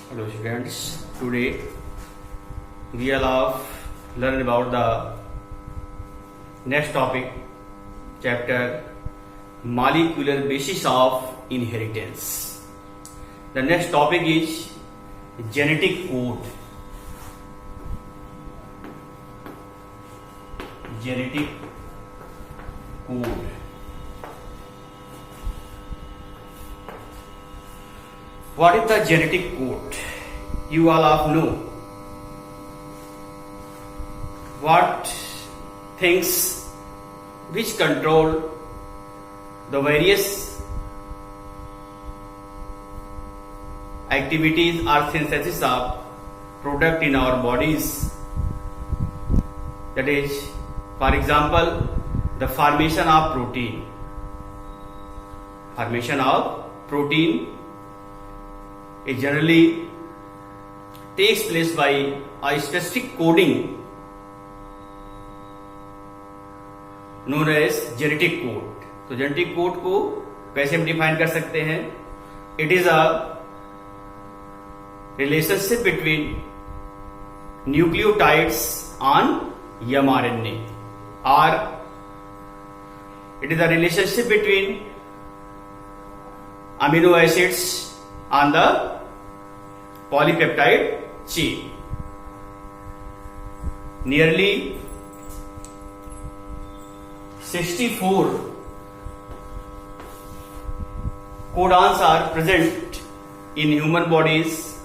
Hello students, today we will learn about the next topic, chapter molecular basis of inheritance. The next topic is genetic code. Genetic code. What is the genetic code? You all know what things which control the various activities or synthesis of product in our bodies. That is, for example, the formation of protein. Formation of protein it generally takes place by a specific coding known as genetic code. तो genetic code को कैसे हम define कर सकते हैं? It is a relationship between nucleotides on mRNA, or it is a relationship between amino acids on the polypeptide chain. Nearly 64 codons are present in human bodies,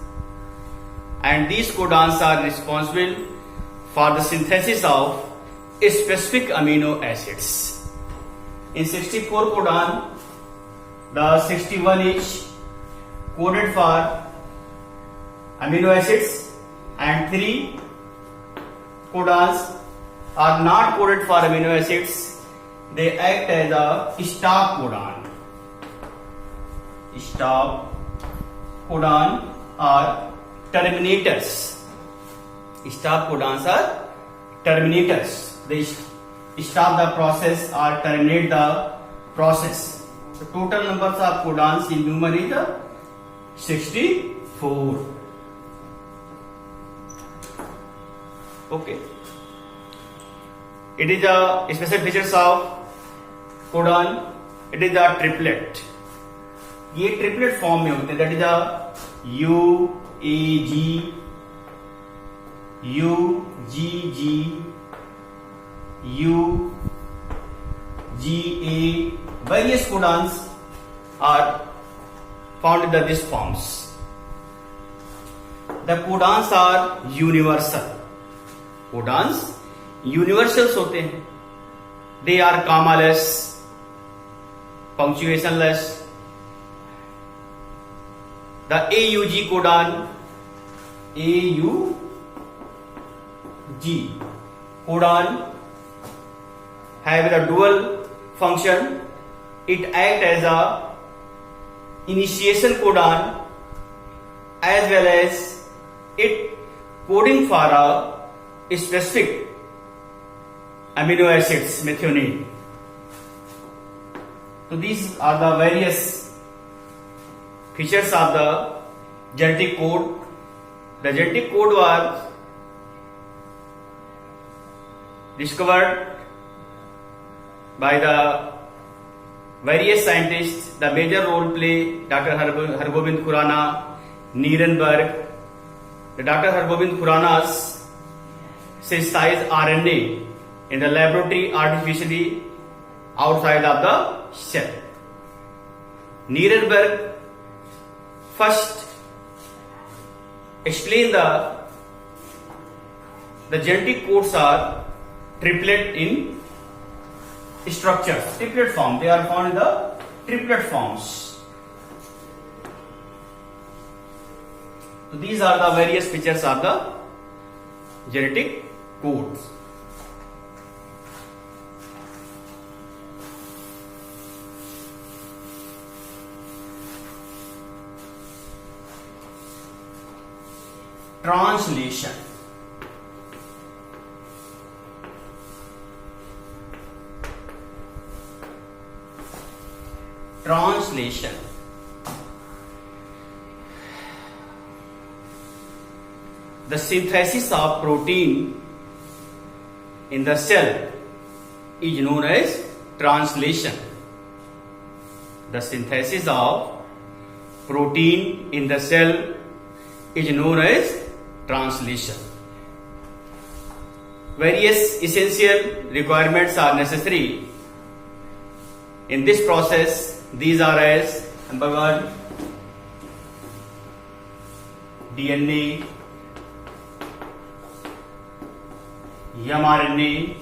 and these codons are responsible for the synthesis of specific amino acids. In 64 codon, the 61 is coded for amino acids and 3 codons are not coded for amino acids. They act as a stop codon. Stop codon are terminators. Stop codons are terminators. They stop the process or terminate the process. The total numbers of codons in human is 64. Okay. It is a special features of codon. It is a triplet. ये triplet form में होते हैं. That is a UAG, UGG, UGA. Various codons are found in these forms. The codons are universal. Codons universals होते हैं. They are commaless, punctuationless. The AUG codon, AUG codon have a dual function. It acts as a initiation codon as well as it coding for a specific amino acids, methionine. So these are the various features of the genetic code. The genetic code was discovered by the various scientists. The major role play Dr. Hargobind Khurana, Nierenberg. The Dr. Hargobind Khurana's synthesized RNA in the laboratory artificially outside of the cell. Nierenberg first explain the genetic codes are triplet in structures, triplet form. They are found in the triplet forms. So these are the various features of the genetic codes. Translation. Translation. the synthesis of protein in the cell is known as translation. The synthesis of protein in the cell is known as translation. Various essential requirements are necessary in this process. These are as number 1, DNA, mRNA,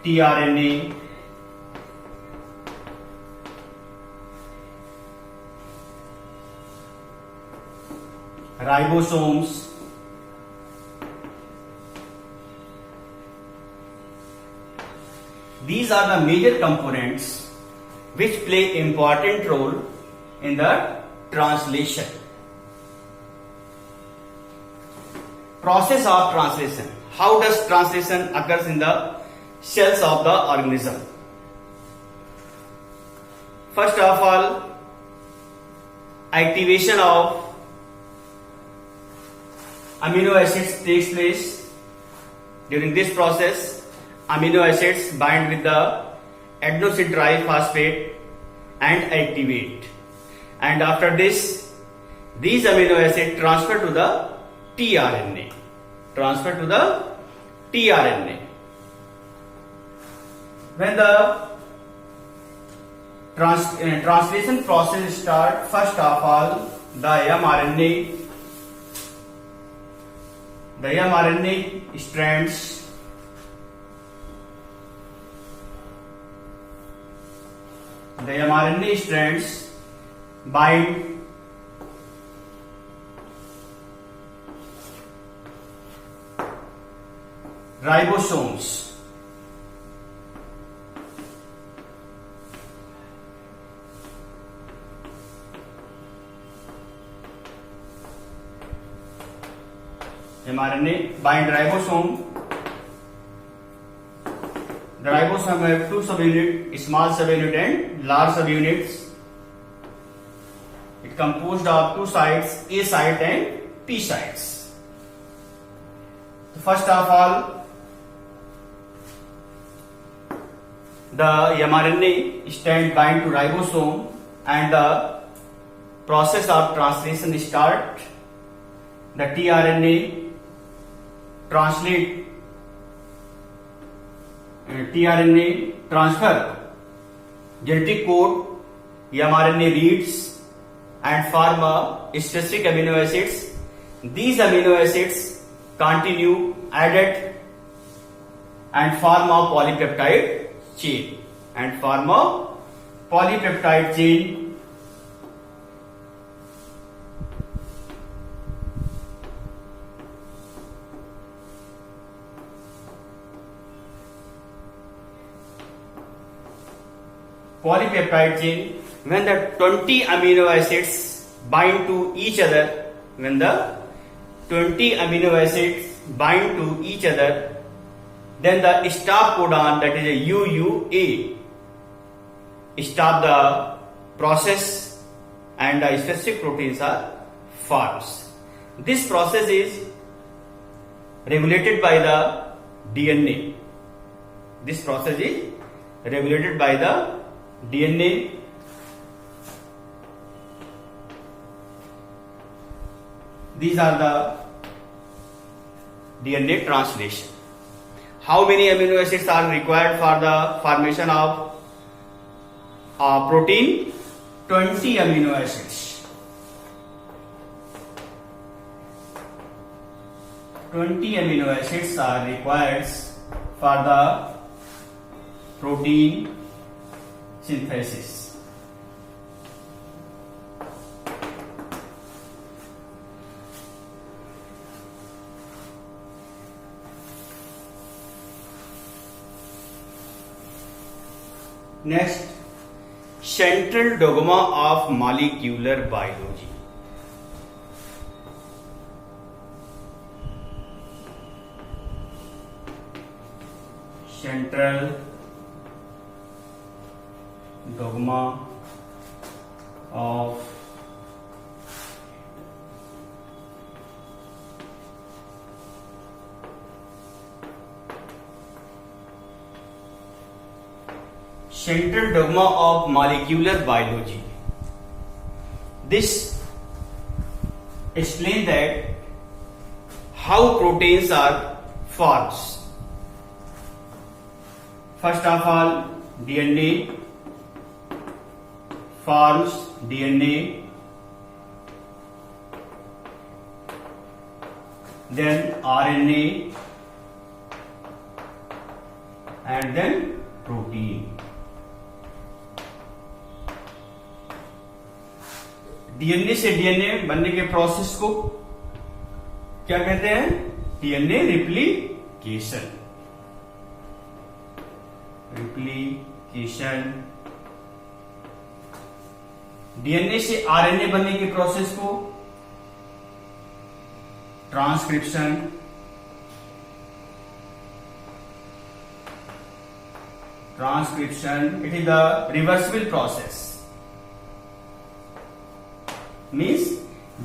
tRNA, ribosomes, these are the major components which play important role in the translation. Process of translation. How does translation occurs in the cells of the organism? First of all, activation of amino acids takes place. During this process, amino acids bind with the adenosine triphosphate and activate, and after this, these amino acids transfer to the tRNA. When the translation process starts, first of all, the mRNA strands bind ribosomes. mRNA bind ribosome. The ribosome have two subunits, small subunit and large subunits. It composed of two sites, A site and P sites. So first of all, the mRNA strand bind to ribosome and the process of translation start. The tRNA transfer genetic code, mRNA reads and form specific amino acids. These amino acids continue added and form a polypeptide chain. Polypeptide chain. When the 20 amino acids bind to each other, then the stop codon, that is a UUA, stop the process and the specific proteins are formed. This process is regulated by the DNA. These are the DNA translation. How many amino acids are required for the formation of protein? 20 amino acids. 20 amino acids are required for the protein synthesis. Next, central dogma of molecular biology. Central dogma of central dogma of molecular biology. This explains that how proteins are formed. First of all, DNA forms DNA, then RNA, and then protein. DNA से DNA बनने के process को क्या कहते हैं? DNA replication. Replication. DNA से RNA बनने के प्रोसेस को transcription. Transcription, it is the reversible process. Means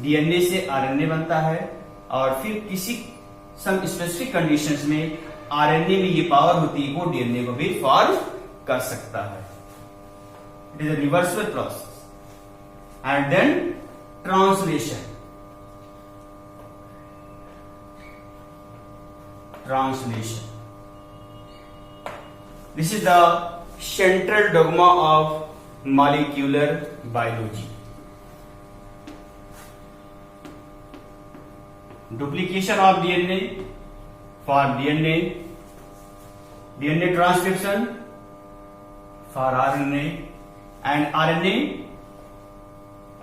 DNA से आरएनए बनता है और फिर किसी सम स्पेसिफिक कंडीशंस में आरएनए में ये पावर होती है वो डीएनए को भी फॉर्म कर सकता है। It is a reversible process. And then translation. Translation, this is the central dogma of molecular biology. Duplication of DNA for DNA, DNA transcription for RNA, and RNA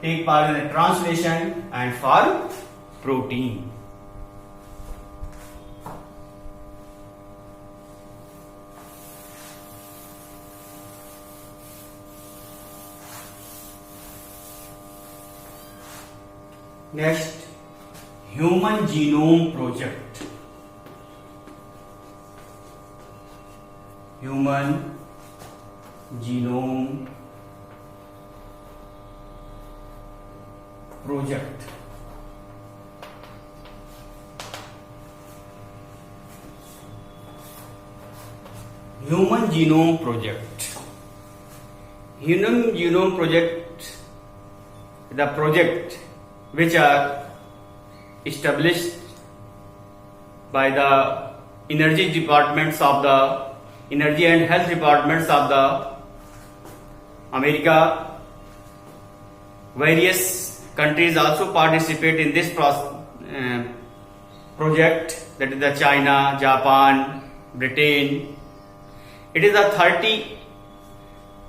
take part in the translation and for protein. Next, Human Genome Project. Human Genome Project. Human Genome Project. Human Genome Project, the project which are established by the energy departments of the energy and health departments of the America. Various countries also participate in this project, that is the China, Japan, Britain. It is a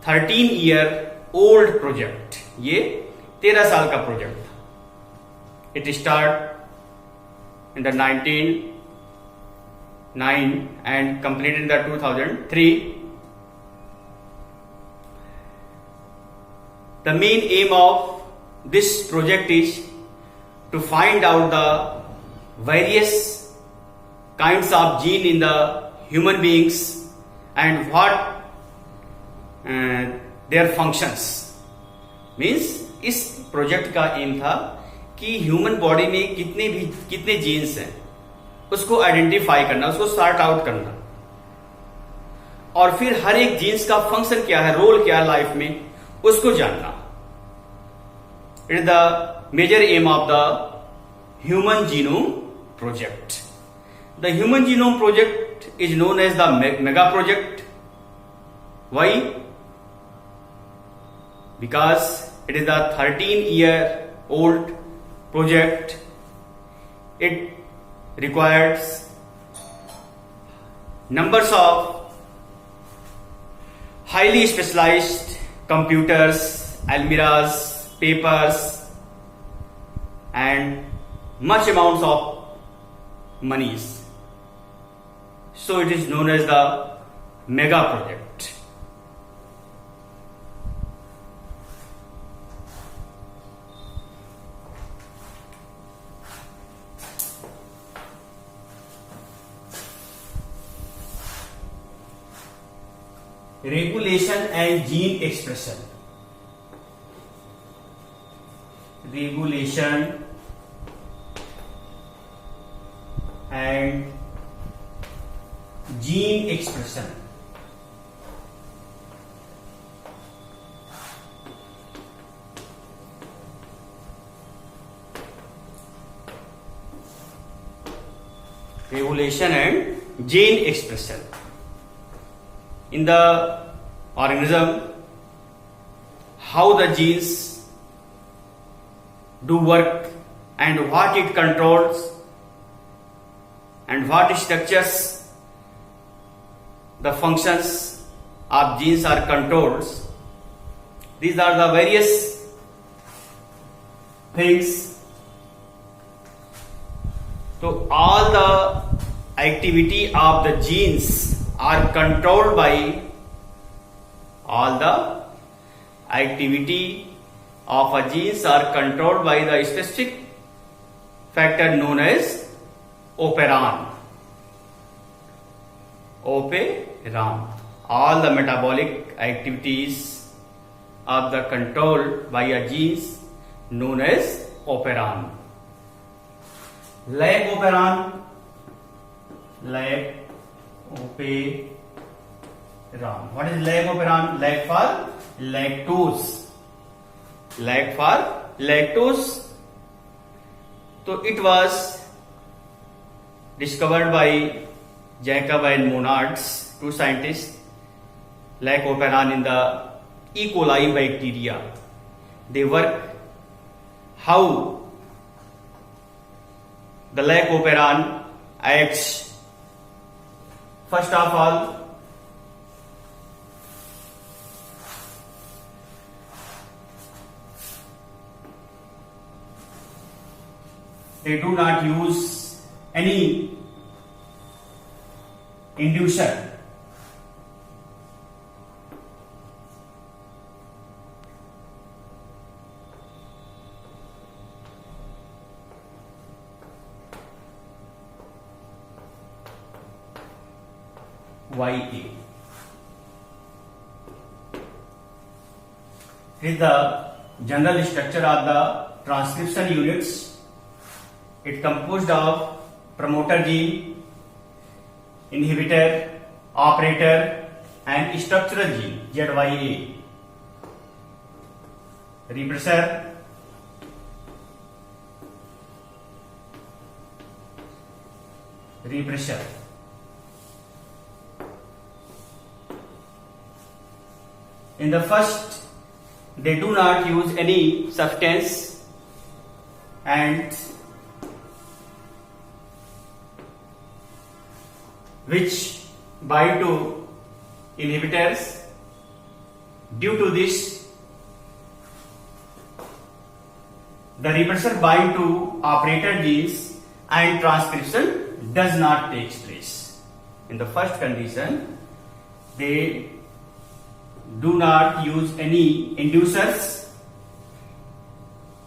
13-year-old project. ये 13 साल का project था। It started in the 1909 and completed in the 2003. The main aim of this project is to find out the various kinds of gene in the human beings and what their functions. Means इस project का M था कि human body में कितने jeans हैं उसको identify करना, उसको सॉर्ट आउट करना, और फिर हर एक जीन्स का फंक्शन क्या है, रोल क्या है लाइफ में, उसको जानना. It is the major aim of the human genome project. The human genome project is known as the mega project. Why? Because it is a 13-year-old project. It requires numbers of highly specialized computers, almirahs, papers, and much amounts of monies. So it is known as the mega project. regulation and gene expression. Regulation and gene expression. Regulation and gene expression. In the organism, how the genes do work and what it controls and what structures the functions of genes are controlled. These are the various things. So all the activity of the genes are controlled by the specific factor known as operon. All the metabolic activities of the controlled by a genes known as operon. Lack operon. What is lag operon? Lag for lactose. So it was discovered by Jacob and Monards, two scientists. Lag operon in the E. coli bacteria. They work how the lag operon acts. First of all, they do not use any inducer. YA. Here is the general structure of the transcription units. It composed of promoter gene, inhibitor, operator, and structural gene ZYA. Repressor, in the first, they do not use any substance and which bind to inhibitors. Due to this, the repressor bind to operator genes and transcription does not take place. In the first condition, they do not use any inducers.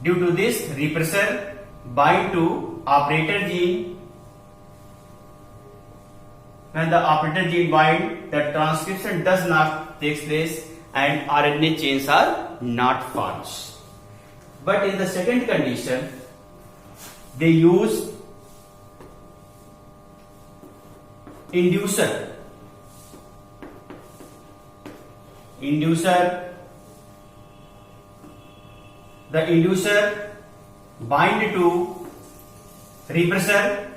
Due to this, repressor bind to operator gene. When the operator gene bind, the transcription does not take place and RNA chains are not formed. But in the second condition, they use inducer. The inducer bind to repressor.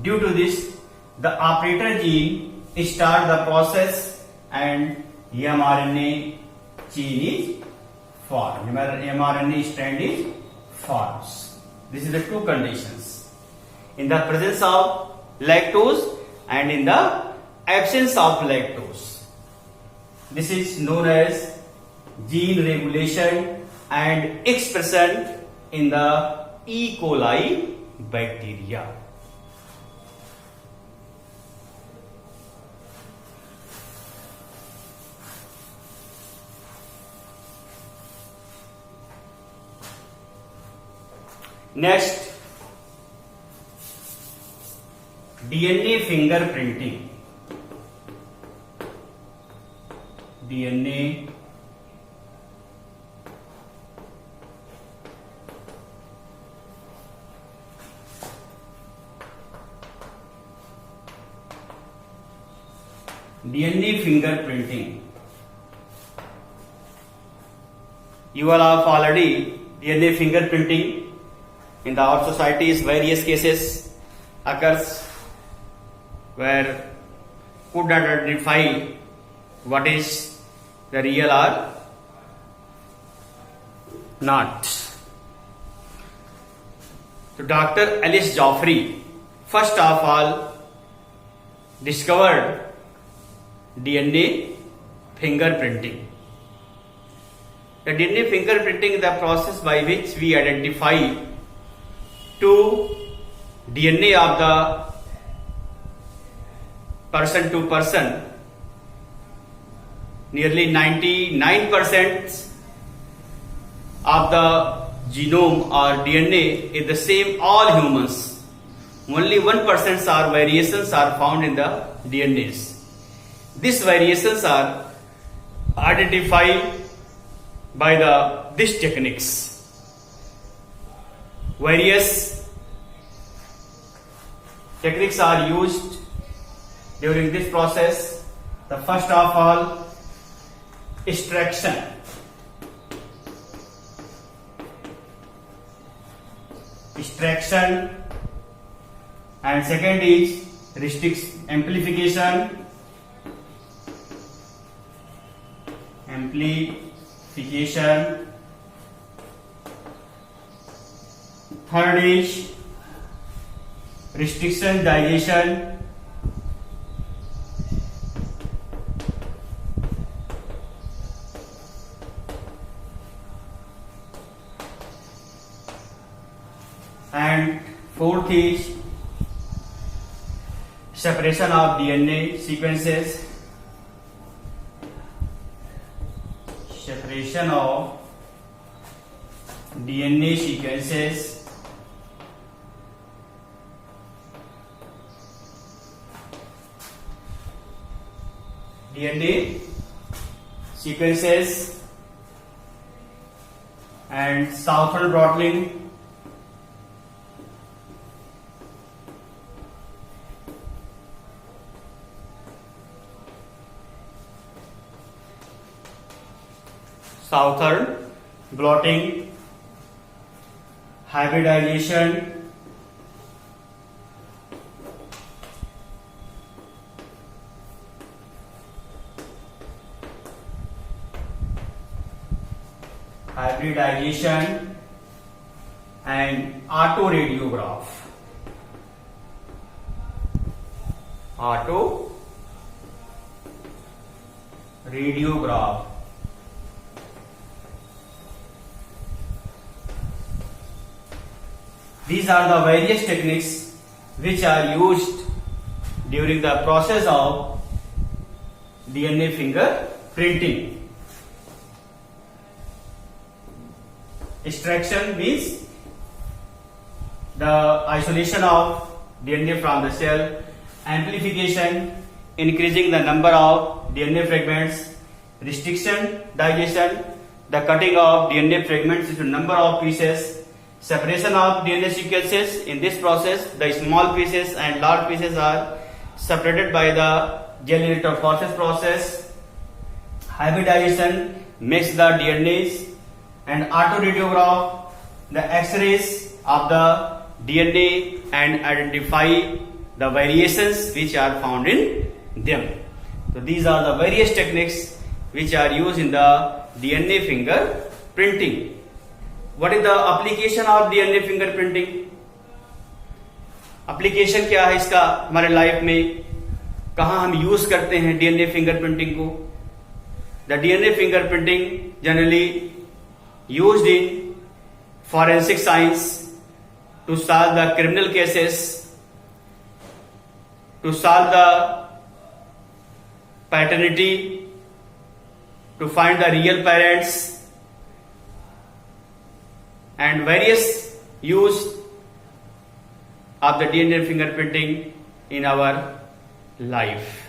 Due to this, the operator gene start the process and mRNA chain is formed. mRNA strand is formed. This is the two conditions. In the presence of lactose and in the absence of lactose. This is known as gene regulation and expression in the E. coli bacteria. Next, DNA fingerprinting. DNA fingerprinting. You all have already DNA fingerprinting in our societies. Various cases occurs where could not identify what is the real or not. So Dr. Alice Joffrey first of all discovered DNA fingerprinting. The DNA fingerprinting is the process by which we identify two DNA of the person to person. Nearly 99% of the genome or DNA is the same all humans. Only 1% are variations are found in the DNAs. These variations are identified by these techniques. Various techniques are used during this process. The first of all, extraction. And second is amplification. Third is restriction digestion. And fourth is separation of DNA sequences. Separation of DNA sequences. And Southern blotting. Hybridization, and autoradiograph. These are the various techniques which are used during the process of DNA fingerprinting. Extraction means the isolation of DNA from the cell. Amplification, increasing the number of DNA fragments. Restriction, digestion, the cutting of DNA fragments into number of pieces. Separation of DNA sequences. In this process, the small pieces and large pieces are separated by the gel electrophoresis process. Hybridization makes the DNAs, and autoradiograph, the X-rays of the DNA and identify the variations which are found in them. So these are the various techniques which are used in the DNA fingerprinting. What is the application of DNA fingerprinting? Application क्या है इसका हमारे life में, कहाँ हम use करते हैं DNA fingerprinting को? The DNA fingerprinting generally used in forensic science to solve the criminal cases, to solve the paternity, to find the real parents, and various use of the DNA fingerprinting in our life.